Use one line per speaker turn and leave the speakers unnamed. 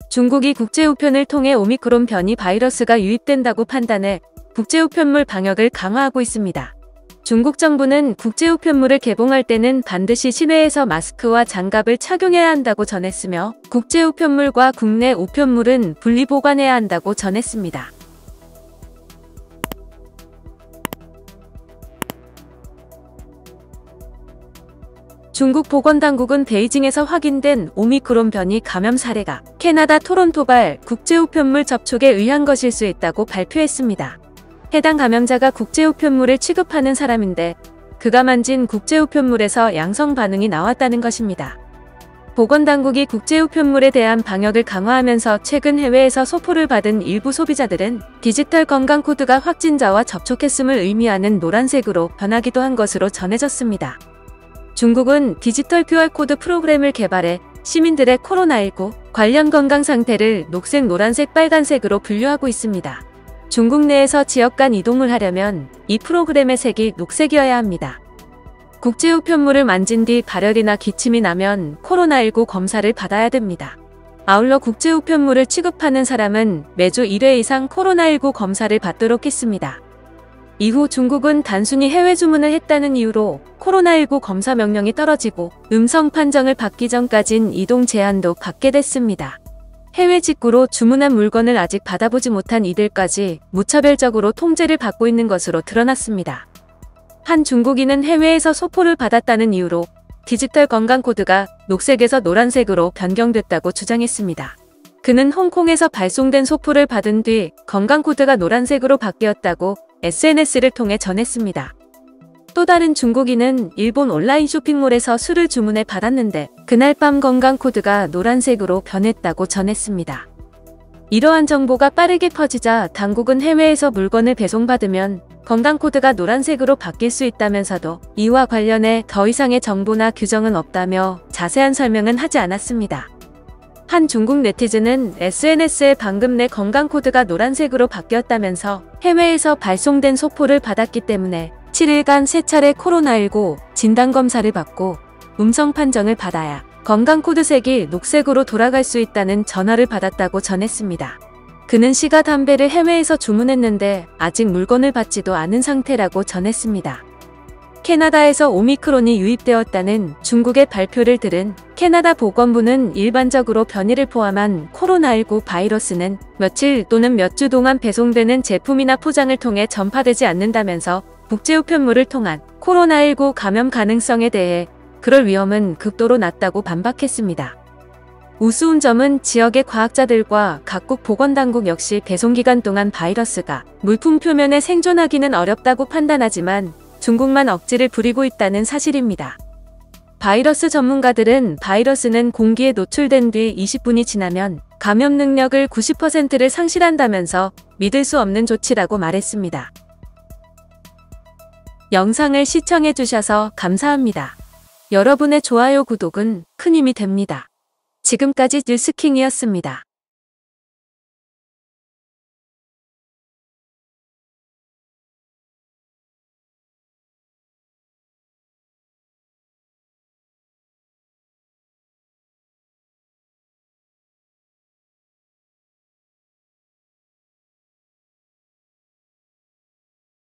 중국이 국제우편을 통해 오미크론 변이 바이러스가 유입된다고 판단해 국제우편물 방역을 강화하고 있습니다. 중국 정부는 국제우편물을 개봉할 때는 반드시 실외에서 마스크와 장갑을 착용해야 한다고 전했으며 국제우편물과 국내 우편물은 분리 보관해야 한다고 전했습니다. 중국 보건당국은 베이징에서 확인된 오미크론 변이 감염 사례가 캐나다 토론토발 국제우편물 접촉에 의한 것일 수 있다고 발표했습니다. 해당 감염자가 국제우편물을 취급하는 사람인데 그가 만진 국제우편물에서 양성 반응이 나왔다는 것입니다. 보건당국이 국제우편물에 대한 방역을 강화하면서 최근 해외에서 소포를 받은 일부 소비자들은 디지털 건강코드가 확진자와 접촉했음을 의미하는 노란색으로 변하기도 한 것으로 전해졌습니다. 중국은 디지털 QR코드 프로그램을 개발해 시민들의 코로나19 관련 건강 상태를 녹색, 노란색, 빨간색으로 분류하고 있습니다. 중국 내에서 지역 간 이동을 하려면 이 프로그램의 색이 녹색이어야 합니다. 국제우편물을 만진 뒤 발열이나 기침이 나면 코로나19 검사를 받아야 됩니다. 아울러 국제우편물을 취급하는 사람은 매주 1회 이상 코로나19 검사를 받도록 했습니다. 이후 중국은 단순히 해외 주문을 했다는 이유로 코로나19 검사 명령이 떨어지고 음성 판정을 받기 전까진 이동 제한도 받게 됐습니다. 해외 직구로 주문한 물건을 아직 받아보지 못한 이들까지 무차별적으로 통제를 받고 있는 것으로 드러났습니다. 한 중국인은 해외에서 소포를 받았다는 이유로 디지털 건강코드가 녹색에서 노란색으로 변경됐다고 주장했습니다. 그는 홍콩에서 발송된 소포를 받은 뒤 건강코드가 노란색으로 바뀌었다고 SNS를 통해 전했습니다. 또 다른 중국인은 일본 온라인 쇼핑몰에서 술을 주문해 받았는데 그날 밤 건강코드가 노란색으로 변했다고 전했습니다. 이러한 정보가 빠르게 퍼지자 당국은 해외에서 물건을 배송받으면 건강코드가 노란색으로 바뀔 수 있다면서도 이와 관련해 더 이상의 정보나 규정은 없다며 자세한 설명은 하지 않았습니다. 한 중국 네티즌은 SNS에 방금 내 건강코드가 노란색으로 바뀌었다면서 해외에서 발송된 소포를 받았기 때문에 7일간 3차례 코로나19 진단검사를 받고 음성 판정을 받아야 건강코드 색이 녹색으로 돌아갈 수 있다는 전화를 받았다고 전했습니다. 그는 시가 담배를 해외에서 주문했는데 아직 물건을 받지도 않은 상태라고 전했습니다. 캐나다에서 오미크론이 유입되었다는 중국의 발표를 들은 캐나다 보건부는 일반적으로 변이를 포함한 코로나19 바이러스는 며칠 또는 몇 주 동안 배송되는 제품이나 포장을 통해 전파되지 않는다면서 국제우편물을 통한 코로나19 감염 가능성에 대해 그럴 위험은 극도로 낮다고 반박했습니다. 우스운 점은 지역의 과학자들과 각국 보건당국 역시 배송기간 동안 바이러스가 물품 표면에 생존하기는 어렵다고 판단하지만 중국만 억지를 부리고 있다는 사실입니다. 바이러스 전문가들은 바이러스는 공기에 노출된 뒤 20분이 지나면 감염 능력을 90%를 상실한다면서 믿을 수 없는 조치라고 말했습니다. 영상을 시청해주셔서 감사합니다. 여러분의 좋아요, 구독은 큰 힘이 됩니다. 지금까지 뉴스킹이었습니다.